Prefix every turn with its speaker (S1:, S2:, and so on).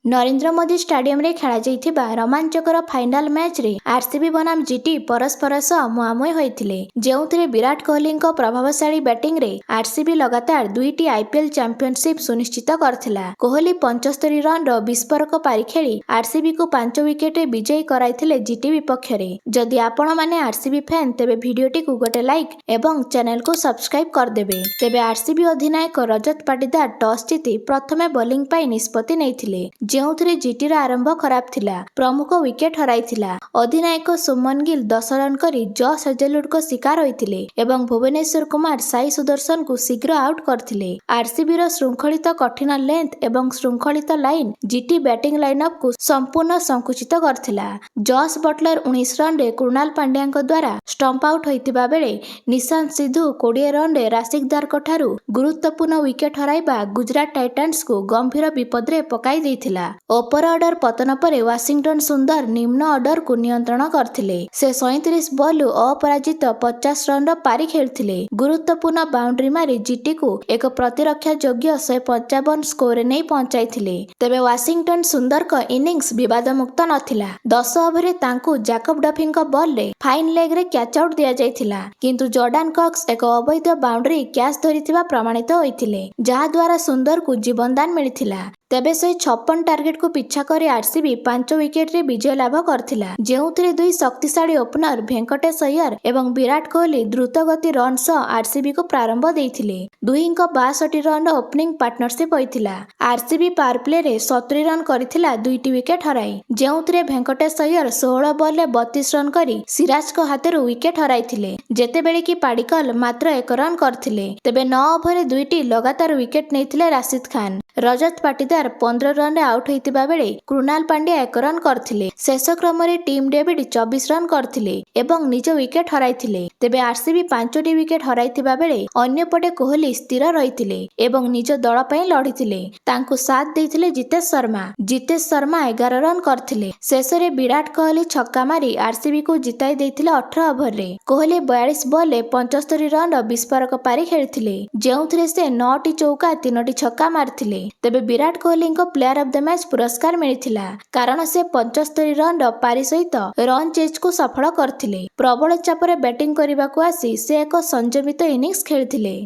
S1: Narendra Modi stadium रे खेला जाइथिबा रोमांचकर final match रे आरसीबी बनाम जीटी परस्पर सह मुहांमुही होइथिले जेउथिरे विराट कोहली प्रभावशाली बैटिंग रे आरसीबी लगातार दुईटी आईपीएल चैंपियनशिप सुनिश्चित करथिला। कोहली 75 रन रो विस्फोरक पारी खेली आरसीबी को 5 विकेट रे विजयी कराइथिले जीटी विपक्ष रे। जदि आपण माने आरसीबी फैन तेबे भिडियोटी को गोटे लाइक एवं चैनल को सब्सक्राइब कर देबे। तेबे आरसीबी अधिनायक रजत पाटीदार टॉस जीति प्रथमे बॉलिंग पाई निष्पत्ति नेइथिले जेउथिरे जीटीर आरंभ खराब थिला। प्रमुख विकेट हराइथिला। अधिनायक सुमन गिल 10 रन करी जॉस हेजलवुड को शिकार होइथिले एवं भुवनेश्वर कुमार साई सुदर्शन को शीघ्र आउट करथिले। आरसीबी रो श्रृंखलित कठिन लेंथ एवं श्रृंखलित लाइन जीटी बैटिंग लाइनअप को संपूर्ण संकुचित करथिला। जॉस बटलर 19 रन रे कृणाल पांड्या द्वारा स्टंप आउट होइतिबा बेले निशांत सिद्धू 20 रन रे राशिक दार ठारू गुरुत्वपूर्ण विकेट हराइबा गुजरात टाइटन्स को गंभीर विपद रे पकाई दैथिला। ओपर ऑर्डर पतन पर वाशिंगटन सुंदर निम्न ऑर्डर को नियंत्रण करथिले। से 37 बॉल अपराजित 50 रन रो पारी खेलथिले। गुरुत्वपूर्ण बाउंड्री मारी जीटी को एक प्रतिरक्षा योग्य 155 स्कोर नहीं पहुंचाइथिले। तेबे वाशिंगटन सुंदर को इनिंग्स विवाद मुक्त नथिला। 10 ओवर तांकु जैकब डफिंग बॉल रे फाइन लेग रे कैच आउट दिया जाइथिला किंतु जॉर्डन कॉक्स एक अवैध बाउंड्री कैच धरिथिबा प्रमाणित होइथिले जहा द्वारा सुंदर को जीवनदान मिलिथिला। तेबे से 56 टार्गेट को पिछा कर आरसीबी 5 विकेट रे विजय लाभ करथिला जेउथिरे दुई शक्तिशाली ओपनर वेंकटेश अय्यर एवं विराट कोहली द्रुत गति रन सह आरसीबी को प्रारंभ देइथिले। दुईंक 62 रन ओपनिंग पार्टनरशिप होइथिला। आरसीबी पावर प्ले रे 70 रन करथिला दुईटी विकेट हराई जेउथिरे वेंकटेश अय्यर 16 बॉल रे 32 रन करी सिराज को हाथरू विकेट हराइथिले जेतेबेले कि पाडिकल मात्र 1 रन करथिले। तेबे 9 ओवर रे दुईटी लगातार विकेट नेइथिले राशिद खान। रजत पाटीदार 15 रन रे आउट होइतिबा बेले कृणाल पांड्या 1 रन करथिले। शेष क्रम रे टीम डेविड 24 रन करथिले एवं निज विकेट हराइथिले। तेबे आरसीबी 5टी विकेट हराइतिबा बेले अन्यपटे कोहली स्थिर रहिथिले एवं निज दल पई लढिथिले। तांकु साथ देइथिले जितेश शर्मा। जितेश शर्मा 11 रन करथिले। शेष रे विराट कोहली छक्का मारी आरसीबी को जिताई देइथिले 18 ओवर रे। कोहली 42 बॉल रे 75 रन रो विस्फोरक पारी खेलिथिले जेउथिरे से 9टी चौका 3टी छक्का मारथिले। तेबे विराट कोहली को प्लेयर ऑफ द मैच पुरस्कार मिलिथिला कारण से 75 रन रो पारी सहित रन चेज को सफल करथिले। प्रबल चाप रे बैटिंग करबाकू आसी से एक संयमित इनिंग्स खेलिथिले।